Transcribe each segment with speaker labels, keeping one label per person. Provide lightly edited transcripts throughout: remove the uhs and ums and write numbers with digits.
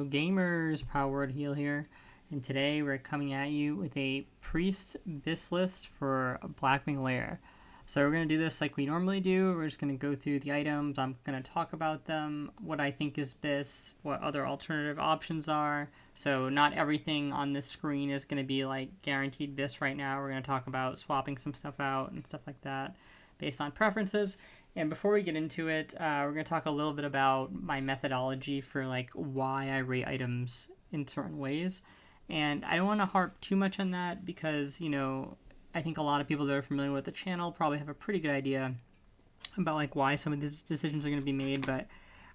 Speaker 1: gamers, Power Word Heal here, and today we're coming at you with a Priest BiS list for Blackwing Lair. So we're going to do this like we normally do. We're just going to go through the items. I'm going to talk about them, what I think is BiS, what other alternative options are. So not everything on this screen is going to be like guaranteed BiS right now. We're going to talk about swapping some stuff out and stuff like that based on preferences. And before we get into it, we're going to talk a little bit about my methodology for like why I rate items in certain ways. And I don't want to harp too much on that because, you know, I think a lot of people that are familiar with the channel probably have a pretty good idea about like why some of these decisions are going to be made. But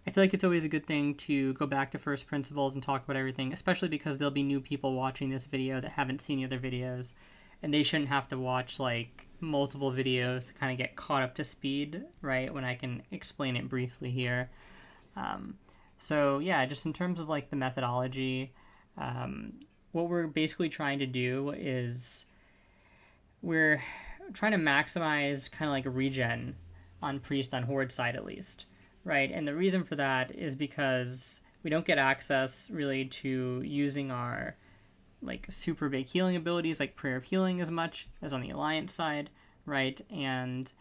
Speaker 1: I feel like it's always a good thing to go back to first principles and talk about everything, especially because there'll be new people watching this video that haven't seen the other videos, and they shouldn't have to watch like multiple videos to kind of get caught up to speed, right, when I can explain it briefly here. So yeah, just in terms of like the methodology, what we're basically trying to do is we're trying to maximize kind of like a regen on Priest on Horde side at least, right? And the reason for that is because we don't get access really to using our like super big healing abilities like Prayer of Healing as much as on the Alliance side, right? And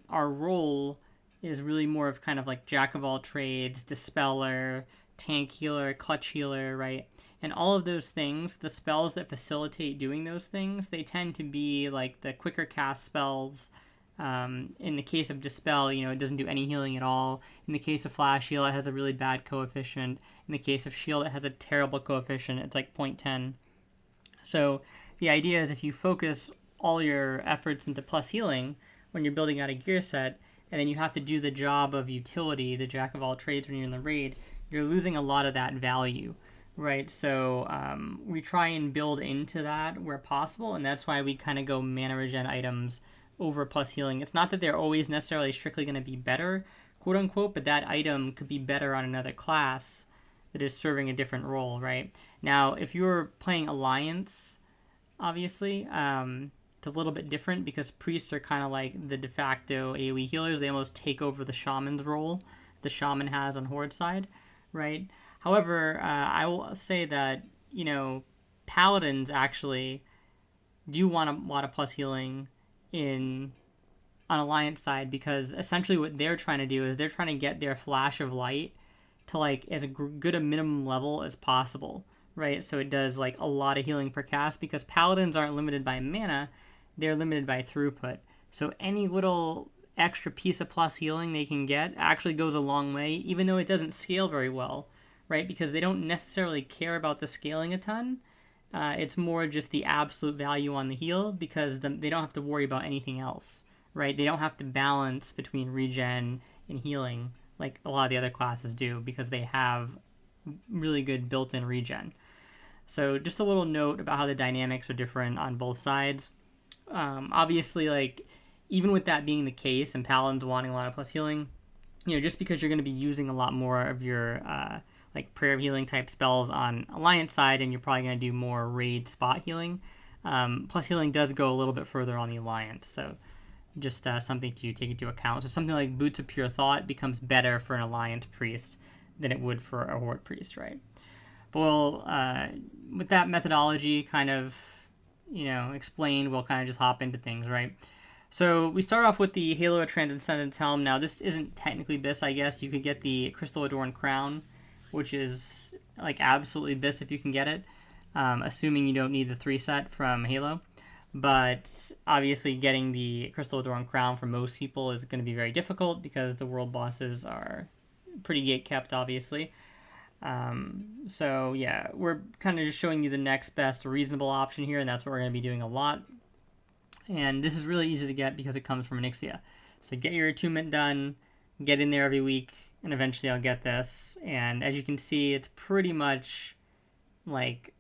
Speaker 1: our role is really more of kind of like jack of all trades, dispeller, tank healer, clutch healer, right? And all of those things, the spells that facilitate doing those things, they tend to be like the quicker cast spells. In the case of Dispel, you know, it doesn't do any healing at all. In the case of Flash Heal, it has a really bad coefficient. In the case of Shield, it has a terrible coefficient. It's like 0.10. So the idea is if you focus all your efforts into plus healing when you're building out a gear set, and then you have to do the job of utility, the jack of all trades when you're in the raid, you're losing a lot of that value, right? So we try and build into that where possible, and that's why we kind of go mana regen items over plus healing. It's not that they're always necessarily strictly going to be better, quote unquote, but that item could be better on another class that is serving a different role, right? Now, if you're playing Alliance, obviously, it's a little bit different because priests are kind of like the de facto AoE healers. They almost take over the shaman's role the shaman has on Horde side, right? However, I will say that, you know, paladins actually do want a lot of plus healing on Alliance side because essentially what they're trying to do is they're trying to get their flash of light to like as good a minimum level as possible, right? So it does like a lot of healing per cast because paladins aren't limited by mana, they're limited by throughput. So any little extra piece of plus healing they can get actually goes a long way, even though it doesn't scale very well, right? Because they don't necessarily care about the scaling a ton. It's more just the absolute value on the heal because they don't have to worry about anything else, right? They don't have to balance between regen and healing like a lot of the other classes do because they have really good built-in regen. So just a little note about how the dynamics are different on both sides. Obviously, like even with that being the case and paladins wanting a lot of plus healing, you know, just because you're going to be using a lot more of your like prayer of healing type spells on Alliance side and you're probably going to do more raid spot healing, plus healing does go a little bit further on the Alliance. So just something to take into account. So something like Boots of Pure Thought becomes better for an Alliance priest than it would for a Horde priest, right? But with that methodology kind of, you know, explained, we'll kind of just hop into things, right? So we start off with the Halo of Transcendence Helm. Now this isn't technically BiS, I guess. You could get the Crystal Adorned Crown, which is like absolutely BiS if you can get it, assuming you don't need the 3 set from Halo. But obviously getting the Crystal Adorned Crown for most people is going to be very difficult because the world bosses are pretty gate-kept, obviously. So yeah, we're kind of just showing you the next best reasonable option here, and that's what we're going to be doing a lot. And this is really easy to get because it comes from Onyxia. So get your attunement done, get in there every week, and eventually I'll get this. And as you can see, it's pretty much like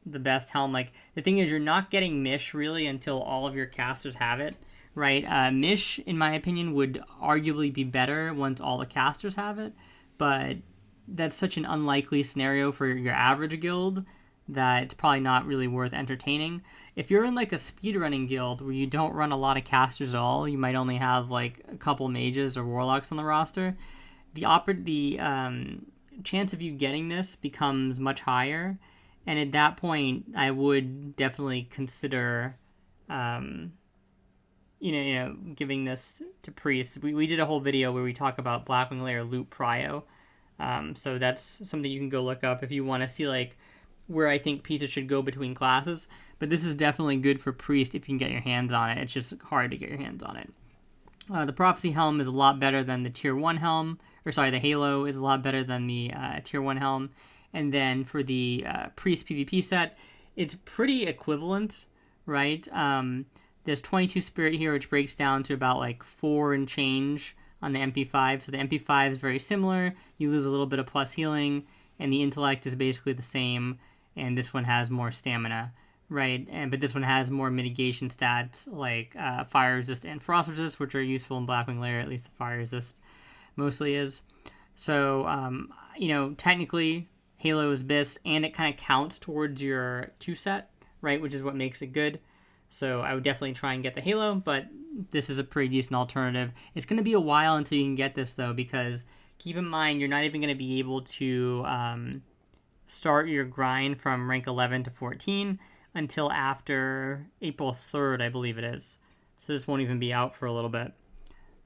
Speaker 1: the best helm. Like the thing is, you're not getting Mish really until all of your casters have it, right? Mish, in my opinion, would arguably be better once all the casters have it, but that's such an unlikely scenario for your average guild that it's probably not really worth entertaining. If you're in like a speedrunning guild where you don't run a lot of casters at all, you might only have like a couple mages or warlocks on the roster, the chance of you getting this becomes much higher. And at that point, I would definitely consider, giving this to Priest. We did a whole video where we talk about Blackwing Lair loot prio. So that's something you can go look up if you want to see like where I think pieces should go between classes. But this is definitely good for Priest if you can get your hands on it. It's just hard to get your hands on it. The Prophecy Helm is a lot better than the Tier 1 helm. The Halo is a lot better than the Tier 1 helm. And then for the Priest PvP set, it's pretty equivalent, right? There's 22 Spirit here, which breaks down to about like 4 and change on the MP5. So the MP5 is very similar. You lose a little bit of plus healing, and the Intellect is basically the same. And this one has more stamina, right? But this one has more mitigation stats like fire resist and frost resist, which are useful in Blackwing Lair. At least the fire resist mostly is. So, technically, Halo is BiS, and it kind of counts towards your 2 set, right? Which is what makes it good. So I would definitely try and get the Halo, but this is a pretty decent alternative. It's going to be a while until you can get this, though, because keep in mind, you're not even going to be able to start your grind from rank 11 to 14 until after April 3rd, I believe it is. So this won't even be out for a little bit,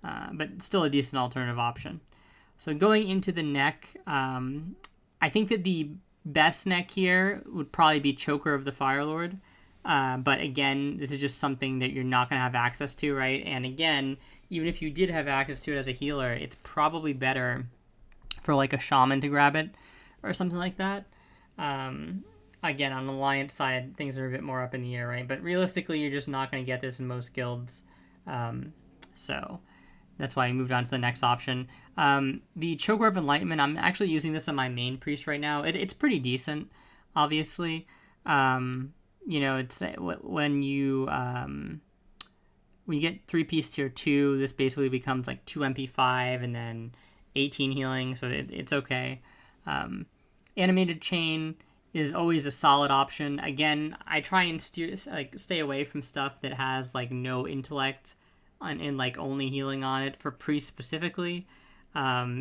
Speaker 1: but still a decent alternative option. So going into the neck, I think that the best neck here would probably be Choker of the Firelord. But again, this is just something that you're not going to have access to, right? And again, even if you did have access to it as a healer, it's probably better for like a shaman to grab it or something like that. Again, on the Alliance side, things are a bit more up in the air, right? But realistically, you're just not going to get this in most guilds. So that's why I moved on to the next option. The Choker of Enlightenment, I'm actually using this on my main priest right now. It's pretty decent, obviously. It's when you get 3-piece tier 2, this basically becomes like 2 MP5 and then 18 healing, so it's okay. Animated Chain is always a solid option. Again, I try and stay away from stuff that has like no intellect and like only healing on it for priest specifically,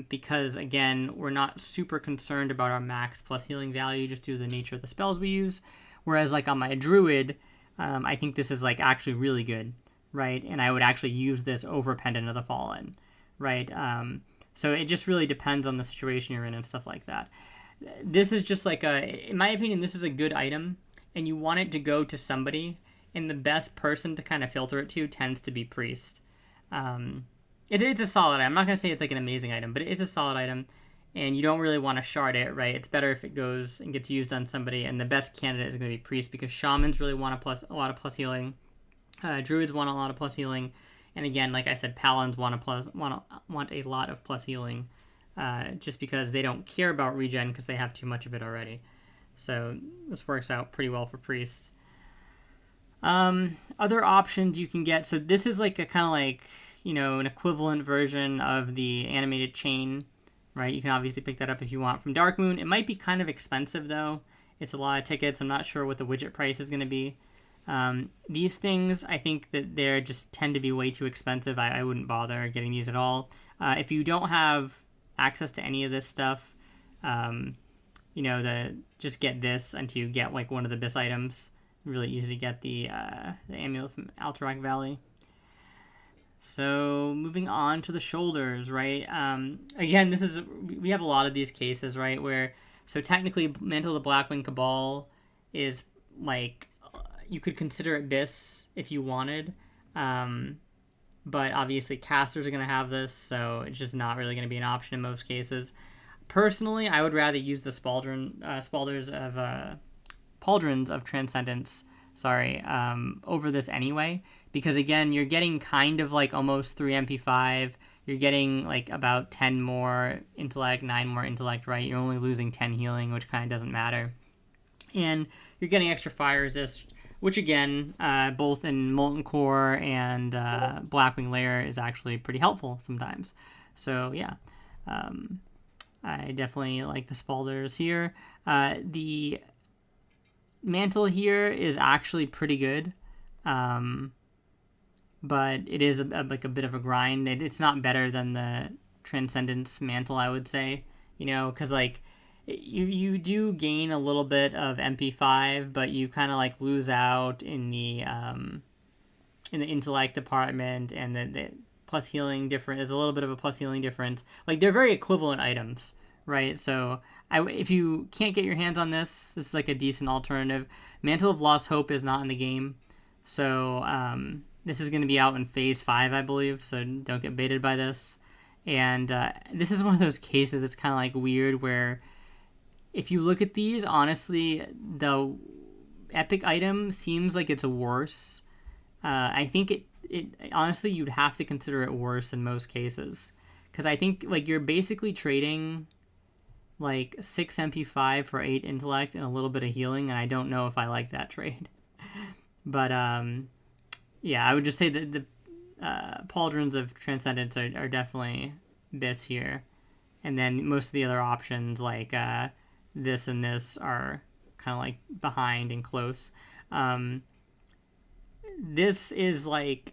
Speaker 1: because again, we're not super concerned about our max plus healing value just due to the nature of the spells we use. Whereas like on my druid, I think this is like actually really good, right? And I would actually use this over Pendant of the Fallen, right? So it just really depends on the situation you're in and stuff like that. This is just like in my opinion, this is a good item, and you want it to go to somebody, and the best person to kind of filter it to tends to be priest. It's a solid item. I'm not going to say it's like an amazing item, but it's a solid item. And you don't really want to shard it, right? It's better if it goes and gets used on somebody, and the best candidate is going to be priest, because shamans really want a lot of plus healing. Druids want a lot of plus healing, and again, like I said, paladins want a lot of plus healing, just because they don't care about regen because they have too much of it already. So this works out pretty well for priests. Other options you can get. So this is like a kind of like an equivalent version of the Animated Chain. Right, you can obviously pick that up if you want from Darkmoon. It might be kind of expensive, though. It's a lot of tickets. I'm not sure what the widget price is going to be. These things, I think that they just tend to be way too expensive. I wouldn't bother getting these at all. If you don't have access to any of this stuff, just get this until you get like one of the BiS items. Really easy to get the amulet from Alterac Valley. So moving on to the shoulders, right? Again, we have a lot of these cases, right? So technically, Mantle of the Blackwing Cabal is like, you could consider it BiS if you wanted, but obviously casters are going to have this, so it's just not really going to be an option in most cases. Personally, I would rather use the Pauldrons of Transcendence, over this anyway. Because again, you're getting kind of like almost 3 MP5. You're getting like about 10 more intellect, 9 more intellect, right? You're only losing 10 healing, which kind of doesn't matter. And you're getting extra fire resist, which again, both in Molten Core and Blackwing Lair is actually pretty helpful sometimes. So yeah, I definitely like the Spalders here. The Mantle here is actually pretty good. But it is like a bit of a grind. It's not better than the Transcendence Mantle, I would say, you know, because like you do gain a little bit of MP5, but you kind of like lose out in the intellect department, and the plus healing different is a little bit of a plus healing difference. Like they're very equivalent items, right? So if you can't get your hands on this is like a decent alternative. Mantle of Lost Hope is not in the game, so this is going to be out in Phase 5, I believe, so don't get baited by this. And this is one of those cases it's kind of like weird where if you look at these, honestly, the epic item seems like it's worse. I think it honestly, you'd have to consider it worse in most cases. Because I think like you're basically trading like 6 MP5 for 8 intellect and a little bit of healing, and I don't know if I like that trade. But yeah, I would just say that the Pauldrons of Transcendence are definitely BiS here. And then most of the other options like this and this are kind of like behind and close. This is like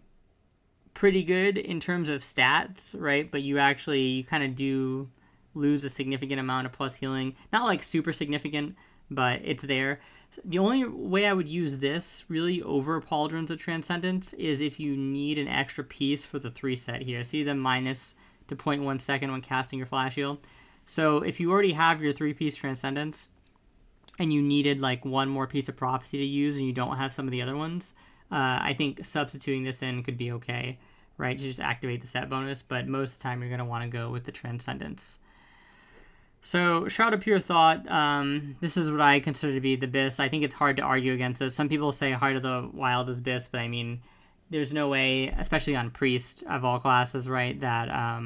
Speaker 1: pretty good in terms of stats, right? But you kind of do lose a significant amount of plus healing. Not like super significant, but it's there. The only way I would use this really over Pauldrons of Transcendence is if you need an extra piece for the 3 set here. See the minus to 0.1 second when casting your flash heal. So if you already have your 3-piece Transcendence and you needed like one more piece of Prophecy to use and you don't have some of the other ones, I think substituting this in could be okay, right? To just activate the set bonus, but most of the time you're going to want to go with the Transcendence. So Shroud of Pure Thought, this is what I consider to be the BiS. I think it's hard to argue against this. Some people say Heart of the Wild is BiS, but I mean, there's no way, especially on Priest of all classes, right, that,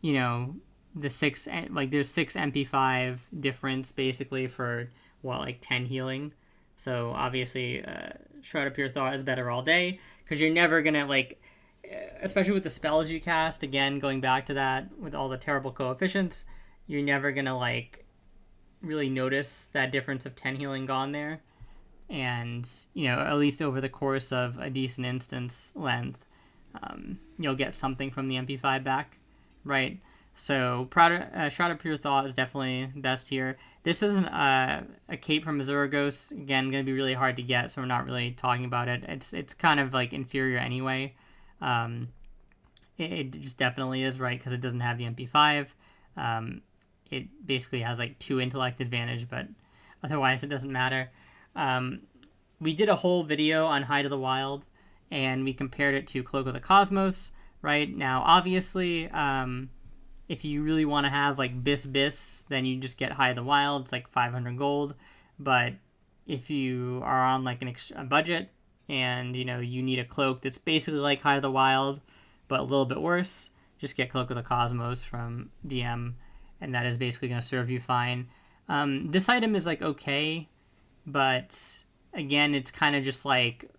Speaker 1: you know, there's 6 MP5 difference basically for, like 10 healing. So obviously, Shroud of Pure Thought is better all day, because you're never going to, like, especially with the spells you cast, again, going back to that, with all the terrible coefficients, you're never going to, like, really notice that difference of 10 healing gone there. And, you know, at least over the course of a decent instance length, you'll get something from the MP5 back, right? So Shroud of Pure Thought is definitely best here. This isn't a cape from Azuragos. Again, going to be really hard to get, so we're not really talking about it. It's kind of like inferior anyway. It just definitely is, right, because it doesn't have the MP5. It basically has like 2 intellect advantage, but otherwise it doesn't matter. We did a whole video on Hide of the Wild, and we compared it to Cloak of the Cosmos, right? Now, obviously, if you really want to have like BiS, then you just get Hide of the Wild. It's like 500 gold. But if you are on like a budget and, you know, you need a cloak that's basically like Hide of the Wild, but a little bit worse, just get Cloak of the Cosmos from DM, and that is basically going to serve you fine. This item is like okay, but again, it's kind of just like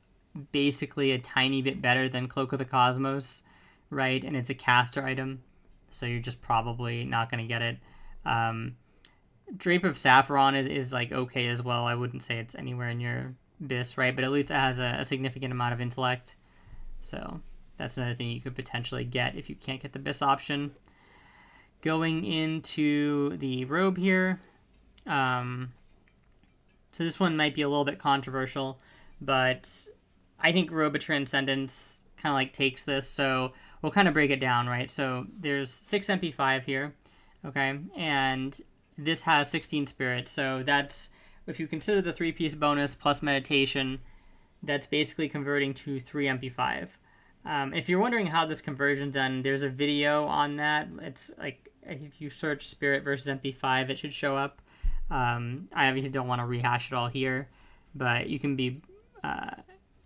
Speaker 1: basically a tiny bit better than Cloak of the Cosmos, right? And it's a caster item, so you're just probably not going to get it. Drape of Saffron is like okay as well. I wouldn't say it's anywhere near BiS, right? But at least it has a significant amount of intellect. So that's another thing you could potentially get if you can't get the BiS option. Going into the Robe here. So this one might be a little bit controversial, but I think Robe of Transcendence kind of like takes this. So we'll kind of break it down, right? So there's 6 MP5 here, okay? And this has 16 spirit. So that's, if you consider the 3-piece bonus plus meditation, that's basically converting to 3 MP5. If you're wondering how this conversion's done, there's a video on that. It's like, if you search spirit versus MP5, it should show up. I obviously don't want to rehash it all here, but you can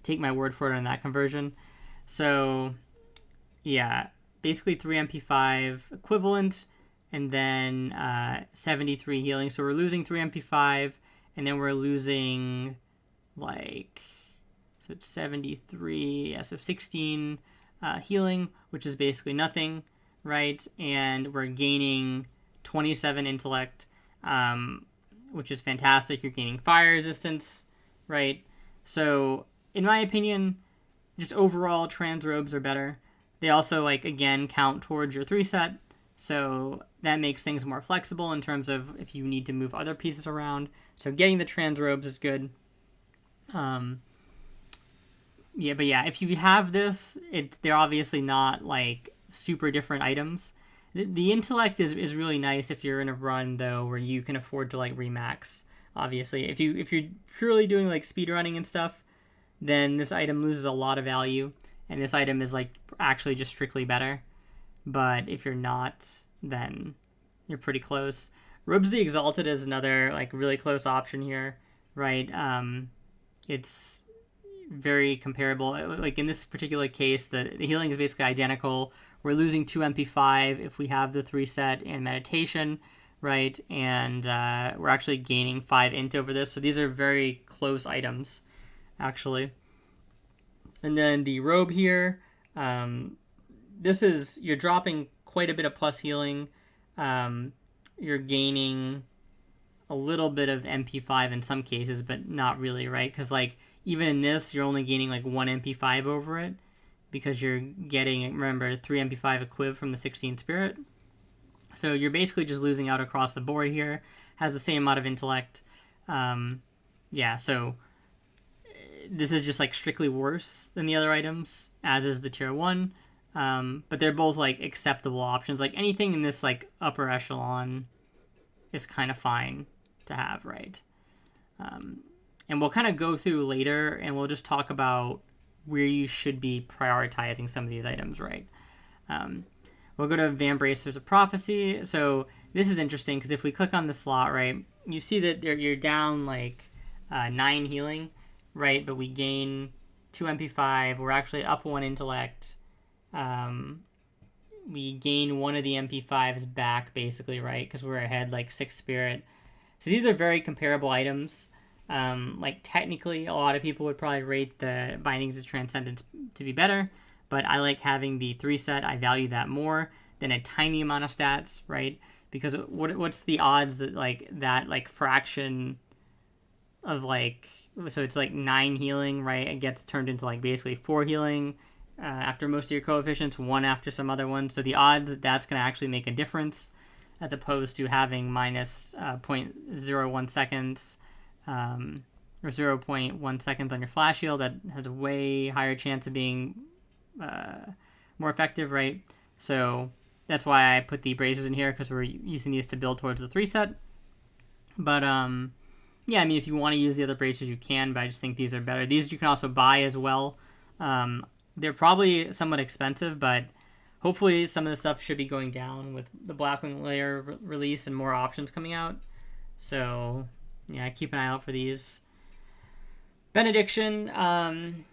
Speaker 1: take my word for it on that conversion. So yeah, basically 3 MP5 equivalent, and then 73 healing. So we're losing 3 MP5, and then we're losing like, so it's 73, yeah, so 16 healing, which is basically nothing, right? And we're gaining 27 intellect, which is fantastic. You're gaining fire resistance, right? So in my opinion, just overall trans robes are better. They also, like, again, count towards your 3 set. So that makes things more flexible in terms of if you need to move other pieces around. So getting the trans robes is good. Yeah, but yeah, if you have this, they're obviously not like super different items. The intellect is really nice if you're in a run though where you can afford to like remax. Obviously, if you're purely doing like speed running and stuff, then this item loses a lot of value, and this item is like actually just strictly better. But if you're not, then you're pretty close. Robes the Exalted is another like really close option here, right? It's very comparable. Like in this particular case, the healing is basically identical. We're losing 2 MP5 if we have the 3 set and meditation, right? And we're actually gaining 5 int over this. So these are very close items, actually. And then the robe here, this is, you're dropping quite a bit of plus healing. You're gaining a little bit of MP5 in some cases, but not really, right? Because like even in this, you're only gaining like 1 MP5 over it because you're getting, remember, 3 MP5 equiv from the 16 spirit. So you're basically just losing out across the board here. Has the same amount of intellect. Yeah, so this is just like strictly worse than the other items, as is the tier 1. But they're both like acceptable options. Like anything in this like upper echelon is kind of fine to have, right? And we'll kind of go through later and we'll just talk about where you should be prioritizing some of these items, right? We'll go to Van Bracers of Prophecy. So this is interesting because if we click on the slot, right, you see that you're down like 9 healing, right? But we gain 2 MP5. We're actually up 1 intellect. We gain 1 of the MP5s back, basically, right? Because we're ahead like 6 spirit. So these are very comparable items. Like technically, a lot of people would probably rate the Bindings of Transcendence to be better, but I like having the 3 set. I value that more than a tiny amount of stats, right? Because what's the odds that that fraction of like, so it's like 9 healing, right? It gets turned into like basically 4 healing after most of your coefficients, 1 after some other ones. So the odds that that's going to actually make a difference as opposed to having minus 0.01 seconds or 0.1 seconds on your flash heal, that has a way higher chance of being more effective, right? So that's why I put the bracers in here, because we're using these to build towards the 3 set. But yeah, I mean, if you want to use the other bracers, you can, but I just think these are better. These you can also buy as well. They're probably somewhat expensive, but hopefully some of the stuff should be going down with the Blackwing Lair release and more options coming out. So yeah, keep an eye out for these. Benediction.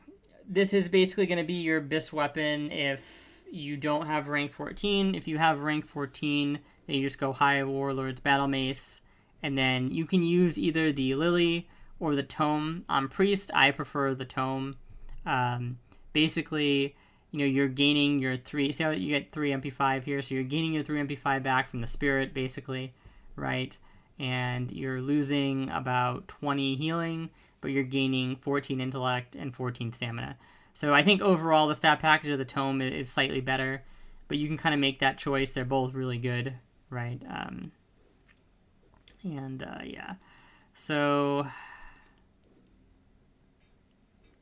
Speaker 1: This is basically going to be your BiS weapon if you don't have rank 14. If you have rank 14, then you just go High Warlord's Battle Mace. And then you can use either the Lily or the Tome. On Priest, I prefer the Tome. Basically, you know, you're gaining your 3... See how you get 3 MP5 here? So you're gaining your 3 MP5 back from the Spirit, basically, right? And you're losing about 20 healing, but you're gaining 14 intellect and 14 stamina. So I think overall the stat package of the Tome is slightly better, but you can kind of make that choice. They're both really good, right? Yeah. So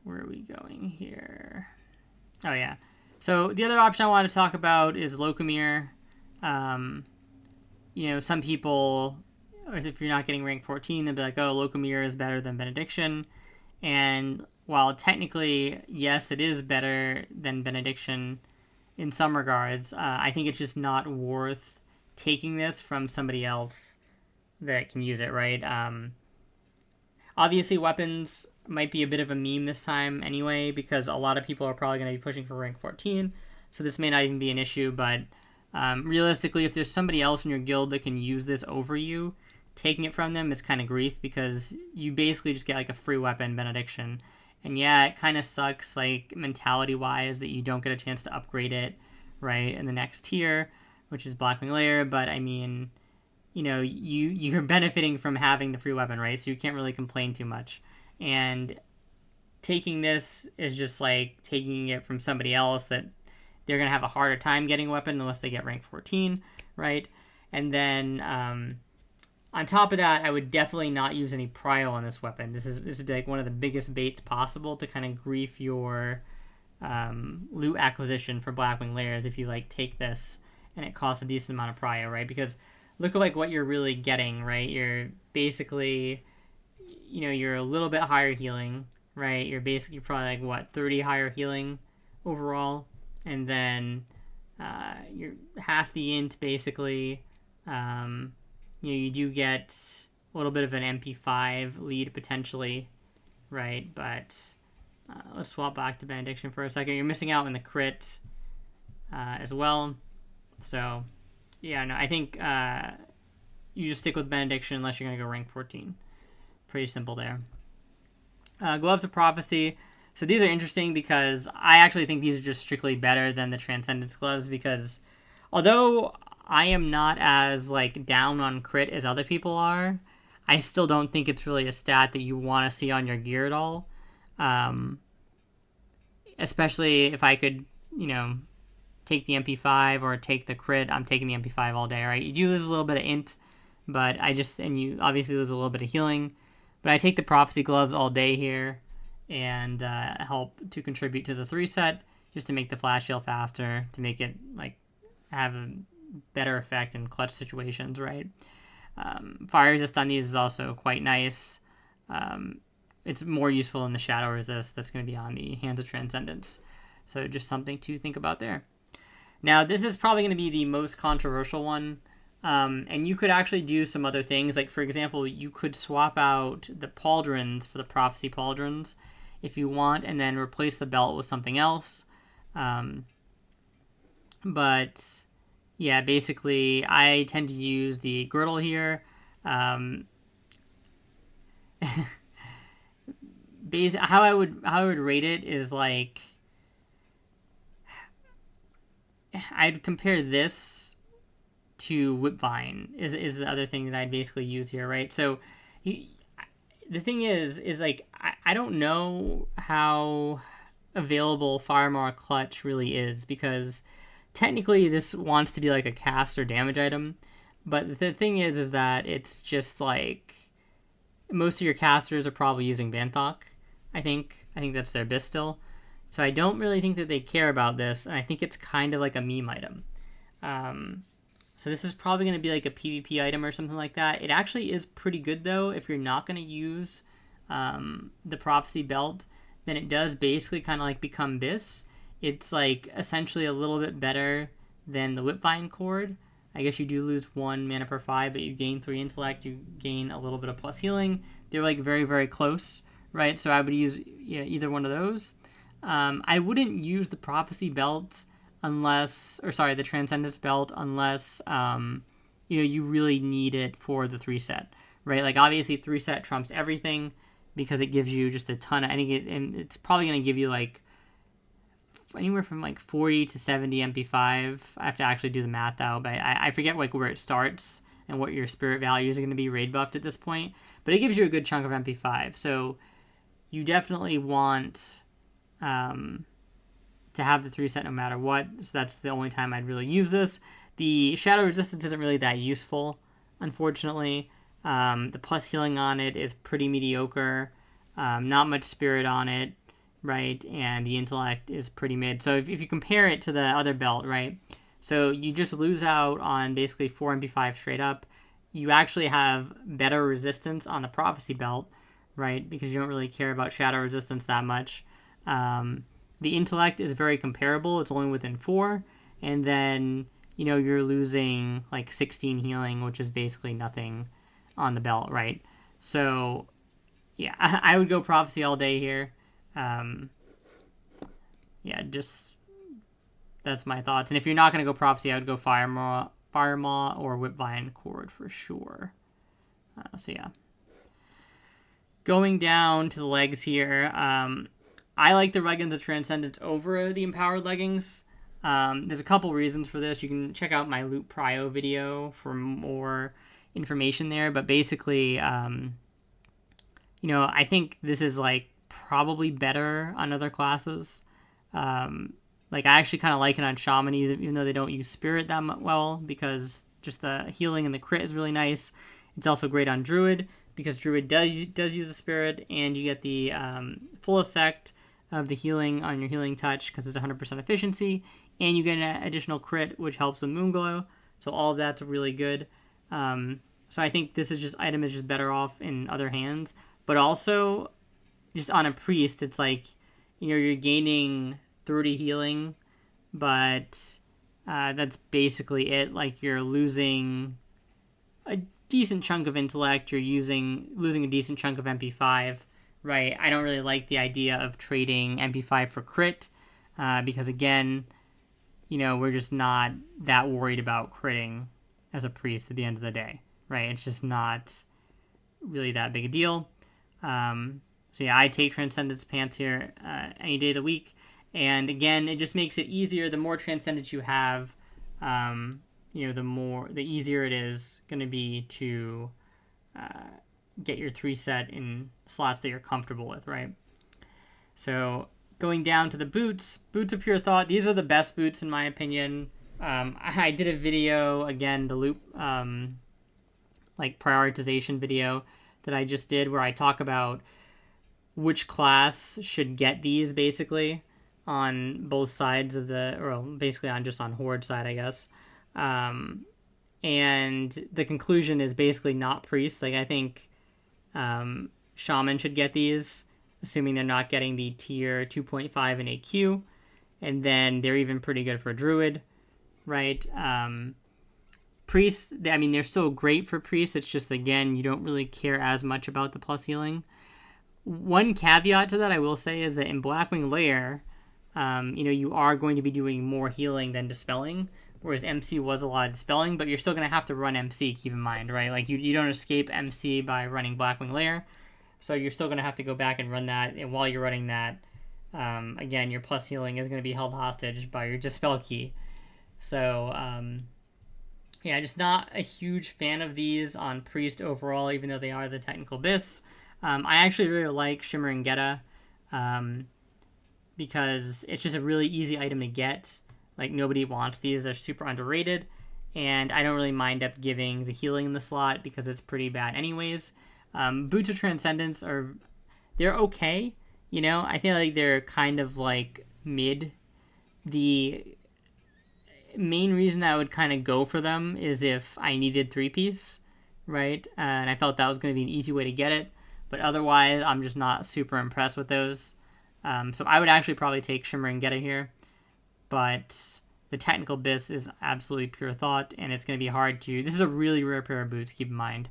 Speaker 1: where are we going here? Oh, yeah. So the other option I want to talk about is Locomere. You know, some people, if you're not getting rank 14, they'll be like, oh, Locomere is better than Benediction. And while technically, yes, it is better than Benediction in some regards, I think it's just not worth taking this from somebody else that can use it, right? Obviously, weapons might be a bit of a meme this time anyway, because a lot of people are probably going to be pushing for rank 14, so this may not even be an issue, but realistically, if there's somebody else in your guild that can use this over you, taking it from them is kind of grief, because you basically just get like a free weapon, Benediction. And yeah, it kind of sucks, like, mentality-wise, that you don't get a chance to upgrade it, right, in the next tier, which is Blackwing Lair, but I mean, you know, you're benefiting from having the free weapon, right? So you can't really complain too much. And taking this is just like taking it from somebody else that they're going to have a harder time getting a weapon unless they get rank 14, right? And then on top of that, I would definitely not use any prio on this weapon. This would be like one of the biggest baits possible to kind of grief your loot acquisition for Blackwing Lairs if you like take this and it costs a decent amount of prio, right? Because look at like what you're really getting, right? You're basically, you're a little bit higher healing, right? You're basically probably like what, 30 higher healing overall, and then you're half the int basically. You do get a little bit of an MP5 lead potentially, right? But let's swap back to Benediction for a second. You're missing out on the crit as well. So, yeah, no, I think you just stick with Benediction unless you're going to go rank 14. Pretty simple there. Gloves of Prophecy. So these are interesting because I actually think these are just strictly better than the Transcendence gloves, because although I am not as like down on crit as other people are, I still don't think it's really a stat that you want to see on your gear at all. Especially if I could, take the MP5 or take the crit. I'm taking the MP5 all day, right? You do lose a little bit of int, but and you obviously lose a little bit of healing. But I take the Prophecy gloves all day here and help to contribute to the 3-set, just to make the flash heal faster, to make it like have a better effect in clutch situations, right? Fire resist on these is also quite nice. It's more useful in the shadow resist that's going to be on the Hands of Transcendence. So just something to think about there. Now, this is probably going to be the most controversial one. And you could actually do some other things. Like, for example, you could swap out the pauldrons for the Prophecy pauldrons if you want, and then replace the belt with something else. But yeah, basically, I tend to use the girdle here. How I would rate it is like, I'd compare this to Whipvine is the other thing that I'd basically use here, right? So the thing is like, I don't know how available Firemaw Clutch really is, because technically this wants to be like a cast or damage item, but the thing is that it's just like, most of your casters are probably using Banthok. I think that's their BiS still. So I don't really think that they care about this, and I think it's kind of like a meme item. So this is probably going to be like a PvP item or something like that. It actually is pretty good, though. If you're not going to use the Prophecy belt, then it does basically kind of like become BiS. It's like essentially a little bit better than the Whipvine cord. I guess you do lose 1 mana per 5, but you gain 3 intellect, you gain a little bit of plus healing. They're like very, very close, right? So I would use either one of those. I wouldn't use the Prophecy belt the Transcendence belt unless you really need it for the 3-set, right? Like, obviously 3-set trumps everything because it gives you just a ton of, it's probably going to give you like anywhere from like 40 to 70 MP5. I have to actually do the math out, but I forget like where it starts and what your spirit values are going to be raid buffed at this point, but it gives you a good chunk of MP5. So you definitely want to have the 3-set no matter what. So that's the only time I'd really use this. The shadow resistance isn't really that useful, unfortunately. The plus healing on it is pretty mediocre. Not much spirit on it, right? And the intellect is pretty mid. So if you compare it to the other belt, right? So you just lose out on basically 4 MP5 straight up. You actually have better resistance on the Prophecy belt, right? Because you don't really care about shadow resistance that much. The intellect is very comparable. It's only within 4. And then, you're losing like 16 healing, which is basically nothing on the belt, right? So, yeah, I would go Prophecy all day here. That's my thoughts. And if you're not going to go Prophecy, I would go Firemaw or Whipvine cord for sure. So, yeah. Going down to the legs here, I like the Leggings of Transcendence over the Empowered Leggings. There's a couple reasons for this. You can check out my Loot Prio video for more information there. But basically, I think this is like probably better on other classes. I actually kind of like it on Shaman, even though they don't use Spirit that well, because just the healing and the crit is really nice. It's also great on Druid because Druid does use a Spirit, and you get the full effect of the healing on your healing touch because it's 100% efficiency, and you get an additional crit, which helps with Moonglow. So all of that's really good. So I think this item is just better off in other hands, but also just on a priest, it's like, you're gaining 30 healing, but that's basically it. Like, you're losing a decent chunk of intellect, you're losing a decent chunk of MP5, right? I don't really like the idea of trading MP5 for crit, because again, we're just not that worried about critting as a priest at the end of the day, right? It's just not really that big a deal. So yeah, I take Transcendence Pants here any day of the week. And again, it just makes it easier. The more Transcendence you have, the easier it is going to be to get your 3 set in slots that you're comfortable with, right? So going down to the boots of Pure Thought. These are the best boots in my opinion. I did a video, again, the loop prioritization video that I just did, where I talk about which class should get these basically on both sides of basically on Horde side, I guess. And the conclusion is basically not priests. Like, I think Shaman should get these, assuming they're not getting the tier 2.5 in AQ, and then they're even pretty good for Druid, right? Priests, they're still great for priests. It's just, again, you don't really care as much about the plus healing. One caveat to that I will say is that in Blackwing Lair, you are going to be doing more healing than dispelling, whereas MC was a lot of dispelling, but you're still going to have to run MC, keep in mind, right? Like, you don't escape MC by running Blackwing Lair, so you're still going to have to go back and run that, and while you're running that, again, your plus healing is going to be held hostage by your dispel key. So, yeah, just not a huge fan of these on Priest overall, even though they are the technical BiS. I actually really like Shimmering Geta, because it's just a really easy item to get. Like, nobody wants these. They're super underrated, and I don't really mind up giving the healing in the slot because it's pretty bad anyways. Boots of Transcendence they're okay. I feel like they're kind of like mid. The main reason I would kind of go for them is if I needed 3-piece, right? And I felt that was going to be an easy way to get it. But otherwise, I'm just not super impressed with those. So I would actually probably take Shimmering Geta here. But the technical BiS is absolutely Pure Thought, and it's going to be hard to... This is a really rare pair of boots, keep in mind.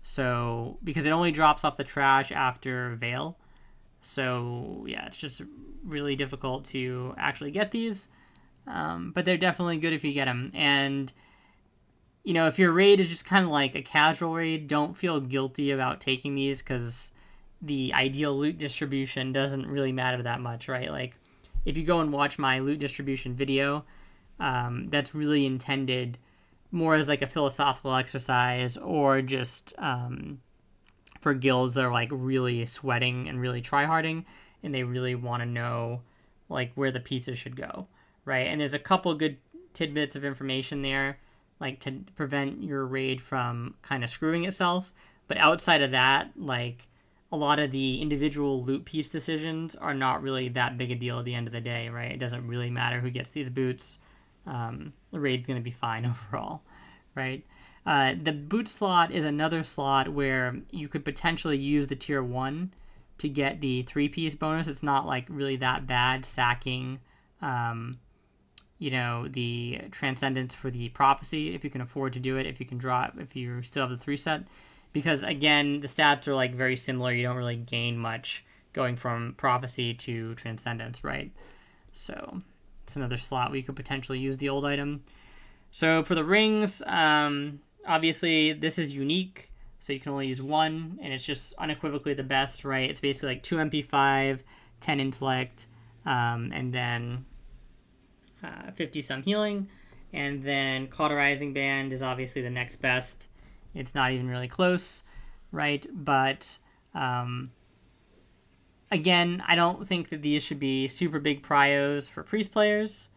Speaker 1: So, because it only drops off the trash after Veil. So, yeah, it's just really difficult to actually get these. But they're definitely good if you get them. And... if your raid is just kind of like a casual raid, don't feel guilty about taking these, because the ideal loot distribution doesn't really matter that much, right? Like, if you go and watch my loot distribution video, that's really intended more as like a philosophical exercise, or just for guilds that are like really sweating and really tryharding, and they really want to know like where the pieces should go, right? And there's a couple good tidbits of information there, like to prevent your raid from kind of screwing itself. But outside of that, like, a lot of the individual loot piece decisions are not really that big a deal at the end of the day, right? It doesn't really matter who gets these boots. The raid's going to be fine overall, right? The boot slot is another slot where you could potentially use the tier 1 to get the 3-piece bonus. It's not like really that bad sacking the Transcendence for the Prophecy, if you can afford to do it, if you still have the 3 set. Because, again, the stats are, like, very similar. You don't really gain much going from Prophecy to Transcendence, right? So, it's another slot where you could potentially use the old item. So, for the rings, obviously, this is unique. So, you can only use 1, and it's just unequivocally the best, right? It's basically, like, 2 MP5, 10 Intellect, and then 50-some healing. And then Cauterizing Band is obviously the next best. It's not even really close, right? But, again, I don't think that these should be super big prios for priest players,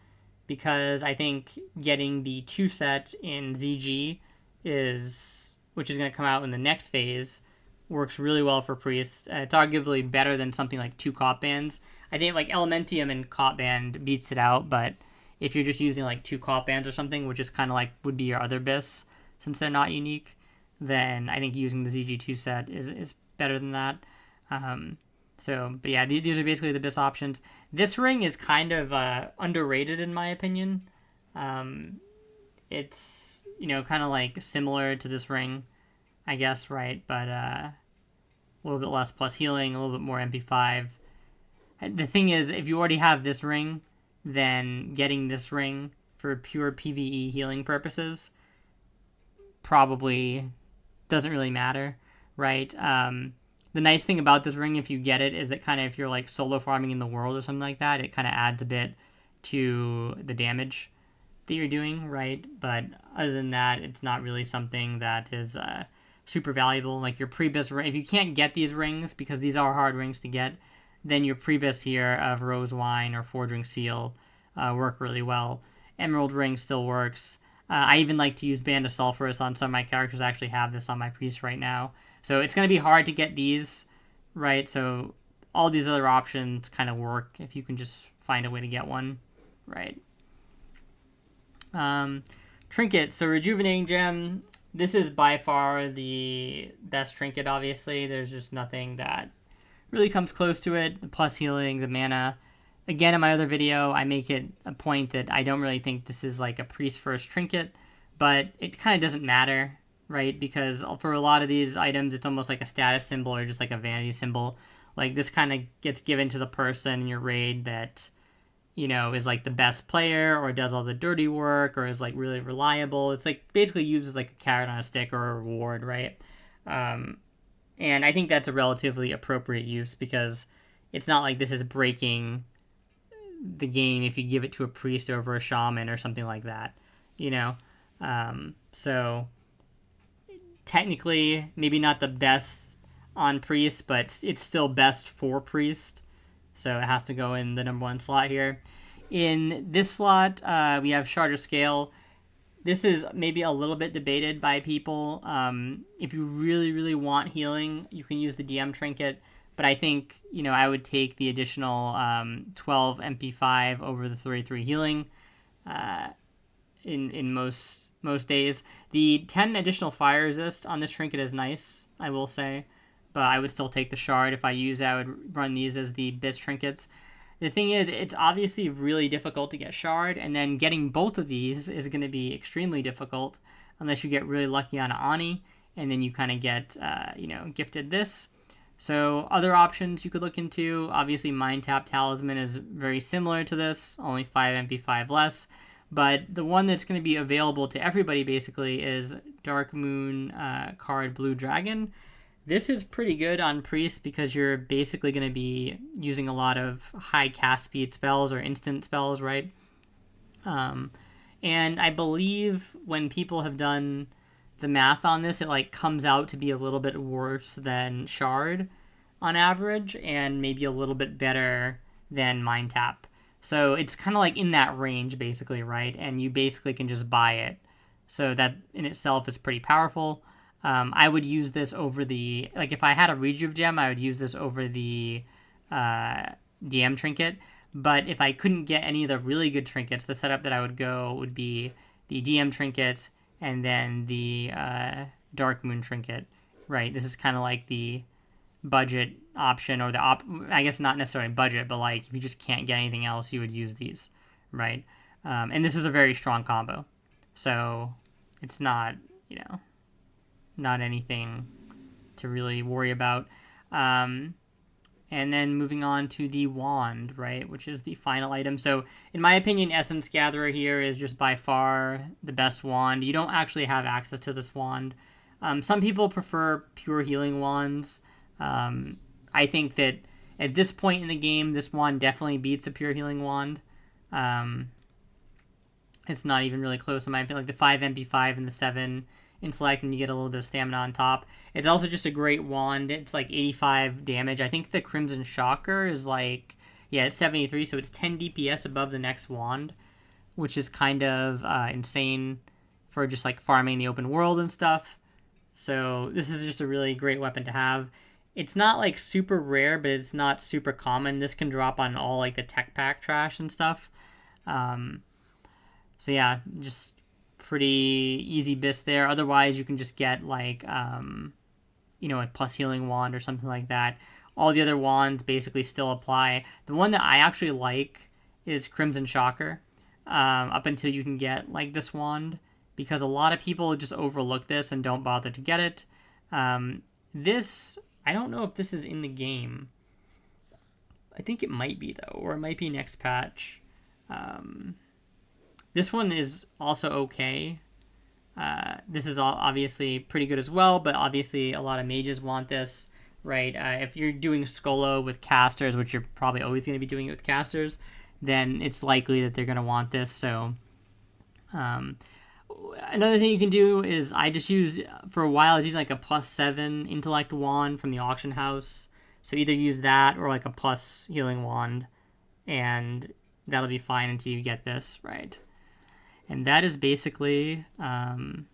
Speaker 1: because I think getting the 2 set in ZG which is going to come out in the next phase, works really well for priests. It's arguably better than something like 2 cop bands. I think like Elementium and cop band beats it out, but if you're just using like 2 cop bands or something, which is kind of like would be your other BiS, since they're not unique, then I think using the ZG2 set is better than that. But yeah, these are basically the BiS options. This ring is kind of underrated in my opinion. It's, kind of like similar to this ring, I guess, right? But a little bit less plus healing, a little bit more MP5. The thing is, if you already have this ring, then getting this ring for pure PvE healing purposes probably doesn't really matter, right? The nice thing about this ring, if you get it, is that kind of if you're like solo farming in the world or something like that, it kind of adds a bit to the damage that you're doing, right? But other than that, it's not really something that is super valuable. Like your pre-BiS ring, if you can't get these rings, because these are hard rings to get, then your pre-BiS here of Rose Wine or Forging Seal work really well. Emerald Ring still works. I even like to use Band of Sulphurous on some of my characters. I actually have this on my priest right now. So it's going to be hard to get these, right? So all these other options kind of work if you can just find a way to get one, right? Trinket. So Rejuvenating Gem. This is by far the best trinket, obviously. There's just nothing that really comes close to it. The plus healing, the mana. Again, in my other video, I make it a point that I don't really think this is like a priest first trinket, but it kind of doesn't matter, right? Because for a lot of these items, it's almost like a status symbol or just like a vanity symbol. Like this kind of gets given to the person in your raid that, is like the best player or does all the dirty work or is like really reliable. It's like basically uses like a carrot on a stick or a reward, right? And I think that's a relatively appropriate use because it's not like this is breaking the game if you give it to a priest over a shaman or something like that, so technically maybe not the best on priest, but it's still best for priest, so it has to go in the number 1 slot here. In this slot, we have Shard of Scale. This is maybe a little bit debated by people. If you really, really want healing, you can use the DM trinket. But I think, I would take the additional 12 MP5 over the 33 healing in most days. The 10 additional fire resist on this trinket is nice, I will say. But I would still take the shard. If I would run these as the BiS trinkets. The thing is, it's obviously really difficult to get shard, and then getting both of these is going to be extremely difficult unless you get really lucky on an Ani, and then you kind of get, gifted this. So other options you could look into, obviously Mind Tap Talisman is very similar to this, only 5 MP5 less. But the one that's going to be available to everybody basically is Dark Moon card Blue Dragon. This is pretty good on Priest because you're basically going to be using a lot of high cast speed spells or instant spells, right? And I believe when people have done the math on this, it like comes out to be a little bit worse than Shard on average and maybe a little bit better than Mind Tap. So it's kind of like in that range basically, right? And you basically can just buy it. So that in itself is pretty powerful. I would use this over if I had a Rejuve gem, I would use this over the DM trinket. But if I couldn't get any of the really good trinkets, the setup that I would go would be the DM trinket and then the Dark Moon trinket, right? This is kind of like the budget option, or I guess not necessarily budget, but like if you just can't get anything else, you would use these, right? And this is a very strong combo, so it's not, not anything to really worry about. And then moving on to the wand, right, which is the final item. So in my opinion, Essence Gatherer here is just by far the best wand. You don't actually have access to this wand. Some people prefer pure healing wands. I think that at this point in the game, this wand definitely beats a pure healing wand. It's not even really close in my opinion. Like the 5 MP5 and the 7 intellect, and you get a little bit of stamina on top. It's also just a great wand. It's like 85 damage. I think the Crimson Shocker is like, it's 73, so it's 10 DPS above the next wand, which is kind of insane for just like farming the open world and stuff. So this is just a really great weapon to have. It's not like super rare, but it's not super common. This can drop on all like the tech pack trash and stuff. Um, so yeah, just pretty easy BiS there. Otherwise, you can just get like a plus healing wand or something like that. All the other wands basically still apply. The one that I actually like is Crimson Shocker. Up until you can get like this wand, because a lot of people just overlook this and don't bother to get it. This, I don't know if this is in the game. I think it might be though, or it might be next patch. This one is also okay. This is all obviously pretty good as well, but obviously a lot of mages want this, right? If you're doing Skolo with casters, which you're probably always going to be doing it with casters, then it's likely that they're going to want this. So another thing you can do is for a while I was using like a +7 intellect wand from the auction house. So either use that or like a plus healing wand, and that'll be fine until you get this, right? And that is basically the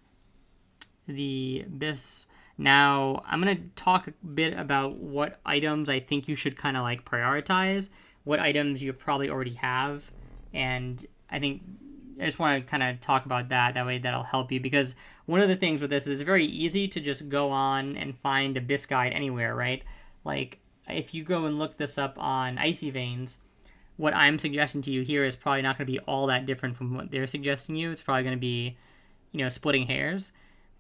Speaker 1: BiS. Now, I'm going to talk a bit about what items I think you should kind of like prioritize, what items you probably already have, and I just want to kind of talk about that. That way that'll help you, because one of the things with this is it's very easy to just go on and find a BiS guide anywhere, right? Like, if you go and look this up on Icy Veins, what I'm suggesting to you here is probably not going to be all that different from what they're suggesting you. It's probably going to be, splitting hairs.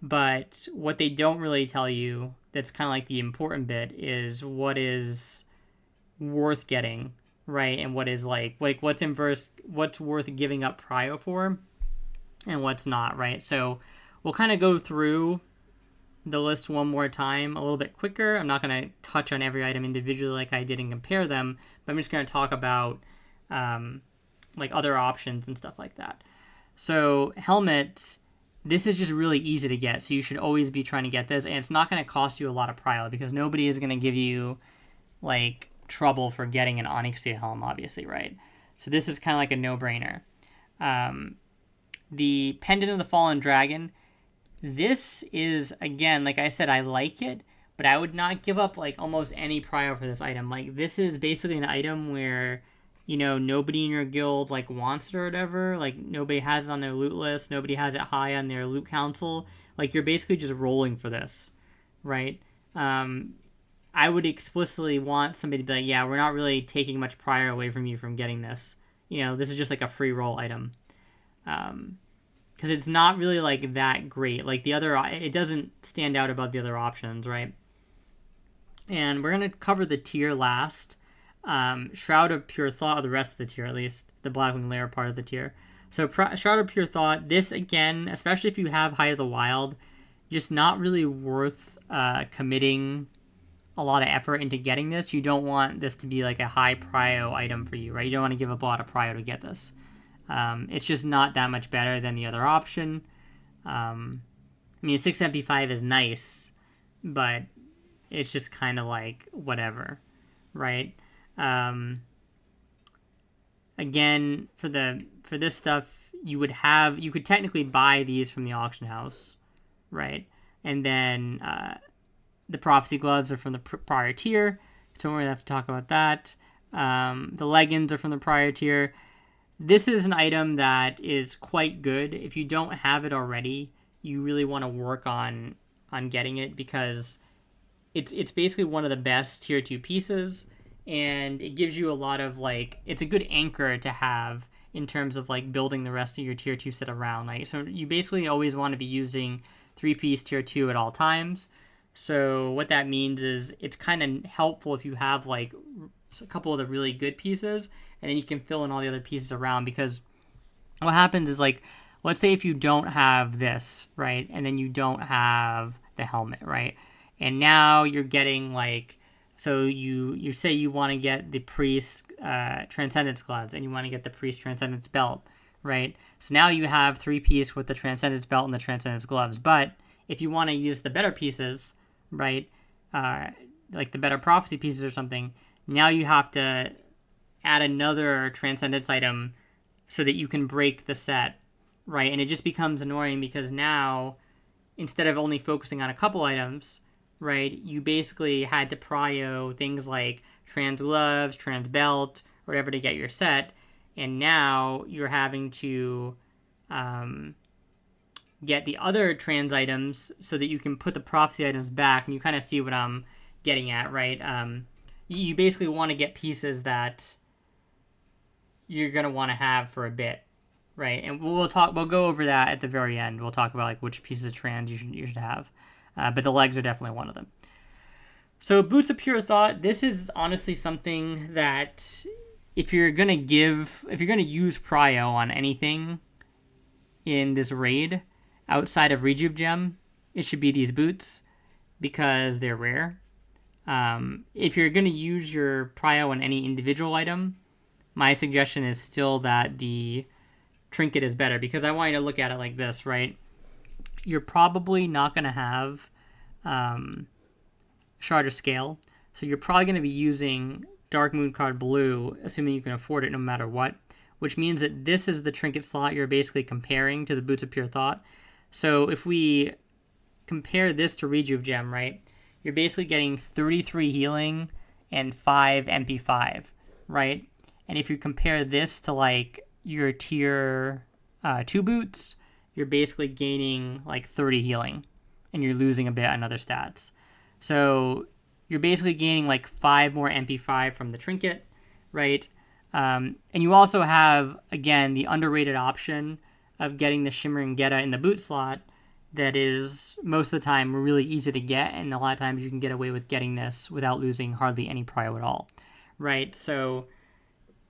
Speaker 1: But what they don't really tell you, that's kind of like the important bit, is what is worth getting, right? And what is like what's worth giving up prio for, and what's not, right? So we'll kind of go through the list one more time a little bit quicker. I'm not going to touch on every item individually like I did and compare them, but I'm just going to talk about like other options and stuff like that. So helmet, this is just really easy to get, so you should always be trying to get this, and it's not going to cost you a lot of prio, because nobody is going to give you like trouble for getting an Onyx Steel helm, obviously, right? So this is kind of like a no-brainer. The Pendant of the Fallen Dragon, this is, again, like I said, I like it, but I would not give up like almost any prio for this item. Like, this is basically an item where, nobody in your guild like wants it or whatever. Like, nobody has it on their loot list. Nobody has it high on their loot council. Like, you're basically just rolling for this, right? I would explicitly want somebody to be like, yeah, we're not really taking much prio away from you from getting this. This is just like a free roll item. Because it's not really like that great. Like the other, it doesn't stand out above the other options, right? And we're going to cover the tier last. Shroud of Pure Thought, or the rest of the tier at least, the Blackwing Lair part of the tier. So Shroud of Pure Thought, this again, especially if you have Height of the Wild, just not really worth committing a lot of effort into getting this. You don't want this to be like a high prio item for you, right? You don't want to give up a lot of prio to get this. It's just not that much better than the other option. 6 MP5 is nice, but it's just kind of like whatever, right? Again, for this stuff, you could technically buy these from the auction house, right? And then the Prophecy Gloves are from the prior tier, so we don't really have to talk about that. The leggings are from the prior tier. This is an item that is quite good. If you don't have it already, you really want to work on getting it, because it's basically one of the best tier 2 pieces, and it gives you a lot of like, it's a good anchor to have in terms of like building the rest of your tier 2 set around. Like, so you basically always want to be using 3-piece tier 2 at all times. So what that means is it's kind of helpful if you have like a couple of the really good pieces, and then you can fill in all the other pieces around. Because what happens is, like, let's say if you don't have this, right, and then you don't have the helmet, right, and now you're getting like, so you say you want to get the Priest Transcendence Gloves, and you want to get the Priest Transcendence Belt, right? So now you have 3-piece with the Transcendence Belt and the Transcendence Gloves. But if you want to use the better pieces, right, like the better Prophecy pieces or something, now you have to add another Transcendence item so that you can break the set, right? And it just becomes annoying because now, instead of only focusing on a couple items, right, you basically had to prio things like trans gloves, trans belt, whatever to get your set, and now you're having to get the other trans items so that you can put the prophecy items back, and you kind of see what I'm getting at, right? You basically want to get pieces that you're going to want to have for a bit, right? And we'll go over that at the very end. We'll talk about like which pieces of trans you should have, but the legs are definitely one of them. So Boots of Pure Thought, this is honestly something that if you're gonna use prio on anything in this raid outside of Rejuve Gem, it should be these boots because they're rare. If you're gonna use your prio on any individual item, my suggestion is still that the Trinket is better, because I want you to look at it like this, right? You're probably not going to have Shard or Scale, so you're probably going to be using Dark Moon Card Blue, assuming you can afford it no matter what, which means that this is the Trinket slot you're basically comparing to the Boots of Pure Thought. So if we compare this to Rejuve Gem, right, you're basically getting 33 healing and 5 MP5, right? And if you compare this to like your tier 2 boots, you're basically gaining like 30 healing and you're losing a bit on other stats. So you're basically gaining like 5 more MP5 from the Trinket, right? And you also have, again, the underrated option of getting the Shimmering Geta in the boot slot that is most of the time really easy to get, and a lot of times you can get away with getting this without losing hardly any prio at all, right? So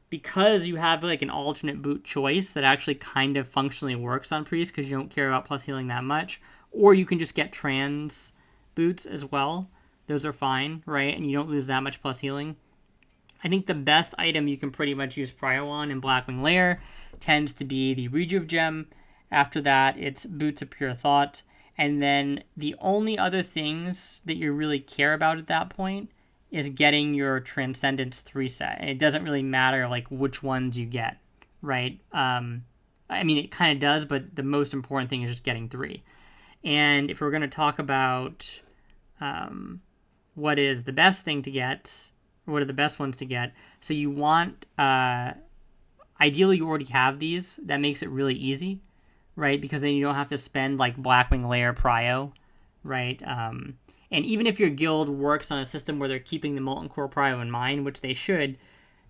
Speaker 1: because you have like an alternate boot choice that actually kind of functionally works on Priest because you don't care about plus healing that much, or you can just get trans boots as well. Those are fine, right? And you don't lose that much plus healing. I think the best item you can pretty much use prio on in Blackwing Lair tends to be the Rejuve Gem. After that, it's Boots of Pure Thought. And then the only other things that you really care about at that point is getting your Transcendence 3 set. And it doesn't really matter like which ones you get, right? I mean, it kind of does, but the most important thing is just getting 3. And if we're going to talk about what is the best thing to get, what are the best ones to get, so you want, ideally you already have these. That makes it really easy, right? Because then you don't have to spend like Blackwing Lair prio, right? And even if your guild works on a system where they're keeping the Molten Core prio in mind, which they should,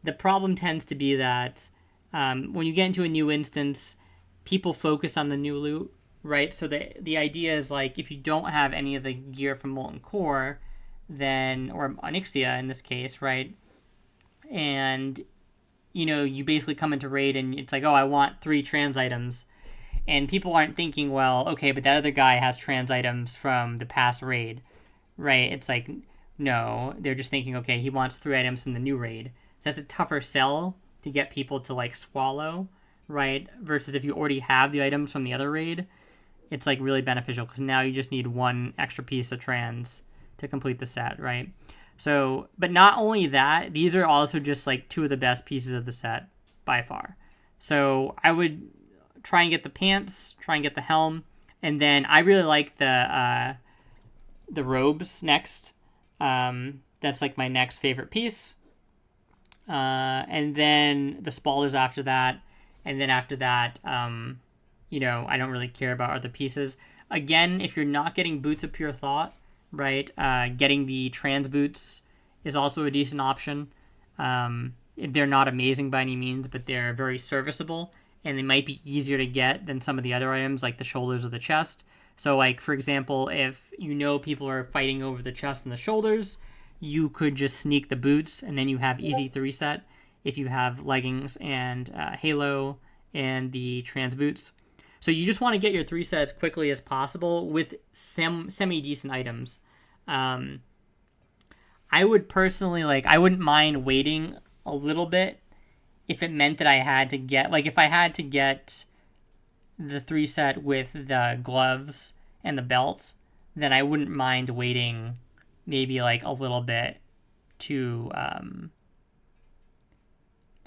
Speaker 1: the problem tends to be that when you get into a new instance, people focus on the new loot, right? So the idea is like if you don't have any of the gear from Molten Core, then, or Onyxia in this case, right? And, you know, you basically come into raid and it's like, oh, I want 3 trans items. And people aren't thinking, well, okay, but that other guy has trans items from the past raid, right? It's like, no, they're just thinking, okay, he wants 3 items from the new raid. So that's a tougher sell to get people to like swallow, right? Versus if you already have the items from the other raid, it's like really beneficial because now you just need 1 extra piece of trans to complete the set, right? So, but not only that, these are also just like 2 of the best pieces of the set by far. So I would try and get the pants, try and get the helm, and then I really like the robes next. That's like my next favorite piece. And then the spoilers after that, and then after that, you know, I don't really care about other pieces. Again, if you're not getting Boots of Pure Thought, right, getting the trans boots is also a decent option. They're not amazing by any means, but they're very serviceable, and they might be easier to get than some of the other items like the shoulders or the chest. So like, for example, if you know people are fighting over the chest and the shoulders, you could just sneak the boots, and then you have easy 3 set if you have leggings and halo and the trans boots. So you just want to get your 3 set as quickly as possible with semi-decent items. I would personally, like, I wouldn't mind waiting a little bit if it meant that I had to get, like, if I had to get the 3 set with the gloves and the belt, then I wouldn't mind waiting maybe, like, a little bit to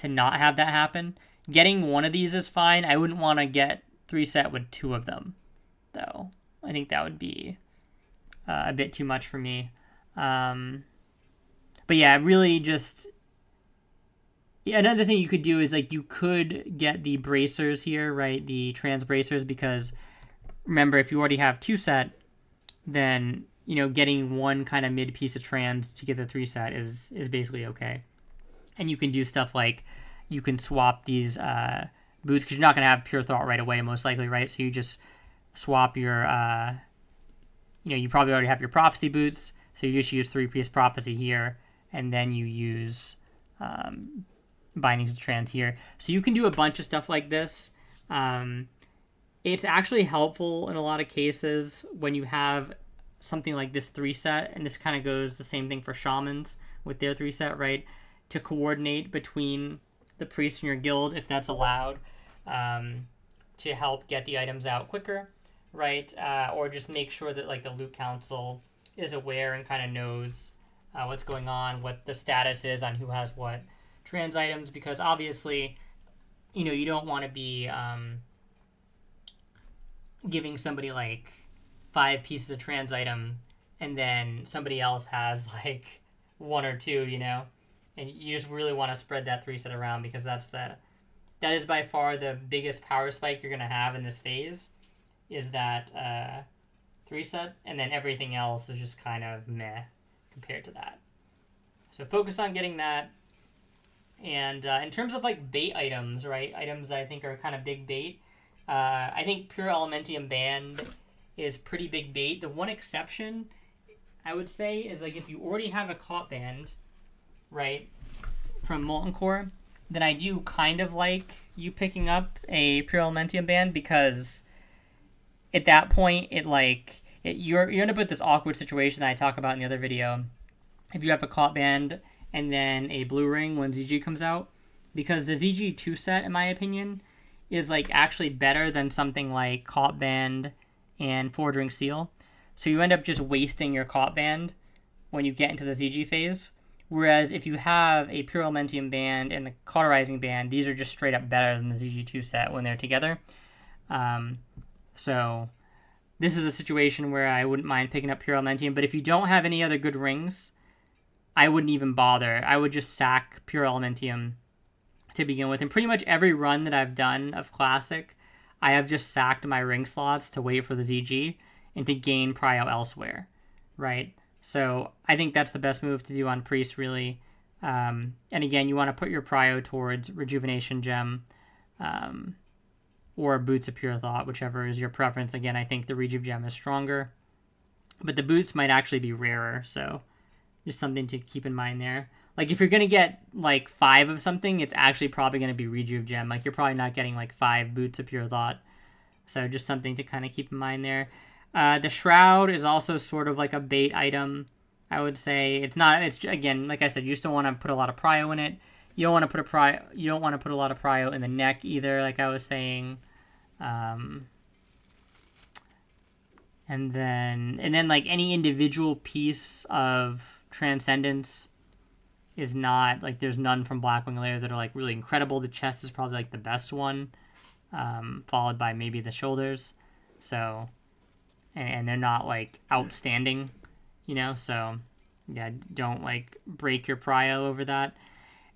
Speaker 1: not have that happen. Getting one of these is fine. I wouldn't want to get 3-set with 2 of them, though. I think that would be a bit too much for me. But yeah, really just... Another thing you could do is, like, you could get the bracers here, right? The trans bracers, because remember, if you already have 2-set, then, you know, getting one kind of mid piece of trans to get the 3-set is basically okay. And you can do stuff like you can swap these boots, because you're not going to have Pure Thought right away, most likely, right? So you just swap your, you know, you probably already have your Prophecy boots, so you just use 3-piece Prophecy here, and then you use Bindings of Trans here. So you can do a bunch of stuff like this. It's actually helpful in a lot of cases when you have something like this 3-set, and this kind of goes the same thing for Shamans with their 3-set, right? To coordinate between the priests in your guild, if that's allowed, to help get the items out quicker, right? Or just make sure that, like, the loot council is aware and kind of knows what's going on, what the status is on who has what trans items, because obviously, you know, you don't want to be giving somebody like 5 pieces of trans item and then somebody else has like 1 or 2, you know, and you just really want to spread that 3-set around, because that is by far the biggest power spike you're going to have in this phase, is that 3-set, and then everything else is just kind of meh compared to that. So focus on getting that. And in terms of like bait items, right? Items I think are kind of big bait. I think Pure Elementium Band is pretty big bait. The one exception I would say is, like, if you already have a Caught Band, right, from Molten Core, then I do kind of like you picking up a Pure Elementium Band, because at that point you end up with this awkward situation that I talk about in the other video. If you have a Caught Band and then a blue ring when ZG comes out, because the ZG 2-set, in my opinion, is like actually better than something like Caught Band and Forge Ring Seal. So you end up just wasting your Caught Band when you get into the ZG phase. Whereas if you have a Pure Elementium Band and the Cauterizing Band, these are just straight up better than the ZG 2-set when they're together. So this is a situation where I wouldn't mind picking up Pure Elementium, but if you don't have any other good rings, I wouldn't even bother. I would just sack Pure Elementium to begin with. And pretty much every run that I've done of Classic, I have just sacked my ring slots to wait for the ZG and to gain prio elsewhere, right? So I think that's the best move to do on Priest, really. And again, you want to put your prio towards Rejuvenation Gem or Boots of Pure Thought, whichever is your preference. Again, I think the Rejuve Gem is stronger, but the boots might actually be rarer, so just something to keep in mind there. Like, if you're going to get, like, 5 of something, it's actually probably going to be Rejuve Gem. Like, you're probably not getting, like, 5 Boots of Pure Thought. So just something to kind of keep in mind there. The Shroud is also sort of like a bait item, I would say. It's not, it's, again, like I said, you just don't want to put a lot of prio in it. You don't want to put a lot of prio in the neck either, like I was saying. And then like any individual piece of Transcendence is not, like, there's none from Blackwing Lair that are like really incredible. The chest is probably like the best one, followed by maybe the shoulders. So, and they're not like outstanding, you know, so yeah, don't like break your prio over that.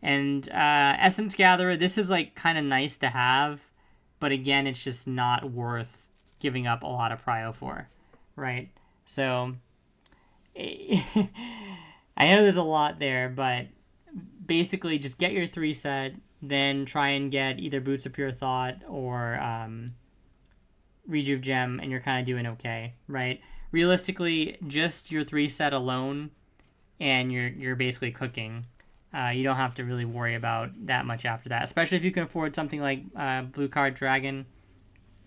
Speaker 1: And Essence Gatherer, this is like kind of nice to have, but again, it's just not worth giving up a lot of prio for, right? So I know there's a lot there, but basically just get your 3-set, then try and get either Boots of Pure Thought or Rejuve Gem, and you're kind of doing okay, right? Realistically, just your 3-set alone, and you're basically cooking. You don't have to really worry about that much after that, especially if you can afford something like Blue Card Dragon.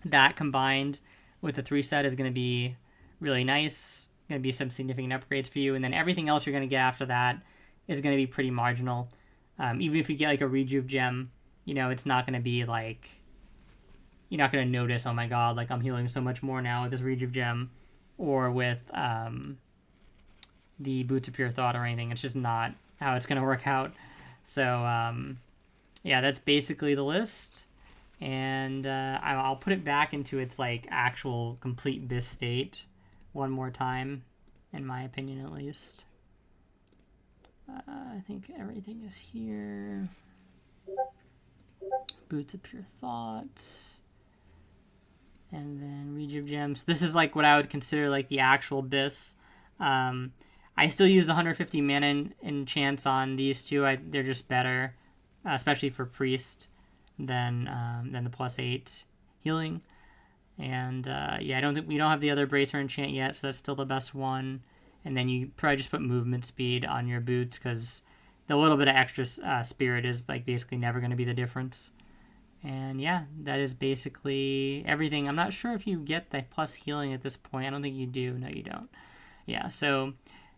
Speaker 1: That combined with the 3-set is going to be really nice. Going to be some significant upgrades for you, and then everything else you're going to get after that is going to be pretty marginal. Even if you get like a Rejuve Gem, you know, it's not going to be like, you're not going to notice, oh my god, like I'm healing so much more now with this Rejuve Gem or with the Boots of Pure Thought or anything. It's just not how it's going to work out. So yeah, that's basically the list. And I'll put it back into its like actual complete BiS state one more time, in my opinion at least. I think everything is here. Boots of Pure Thought. And then Rejuve Gems. This is like what I would consider like the actual BiS. I still use the 150 mana enchants on these two. They're just better, especially for Priest, than the +8 healing. And yeah, I don't think we don't have the other Bracer enchant yet, so that's still the best one. And then you probably just put movement speed on your boots because the little bit of extra spirit is like basically never going to be the difference. And yeah, that is basically everything. I'm not sure if you get the plus healing at this point. I don't think you do. No, you don't. Yeah, so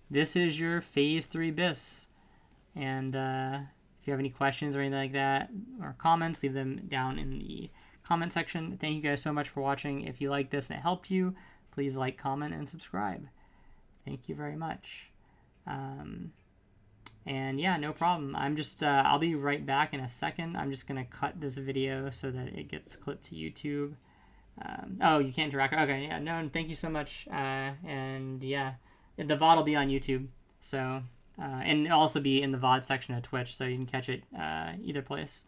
Speaker 1: this is your Phase 3 BiS. And if you have any questions or anything like that, or comments, leave them down in the comment section. Thank you guys so much for watching. If you like this and it helped you, please like, comment, and subscribe. Thank you very much. And yeah, no problem. I'm just, I'll be right back in a second. I'm just going to cut this video so that it gets clipped to YouTube. Oh, you can't interact. Okay, yeah, no, thank you so much. And yeah, the VOD will be on YouTube. So, and it'll also be in the VOD section of Twitch, so you can catch it either place.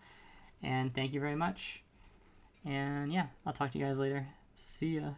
Speaker 1: And thank you very much. And yeah, I'll talk to you guys later. See ya.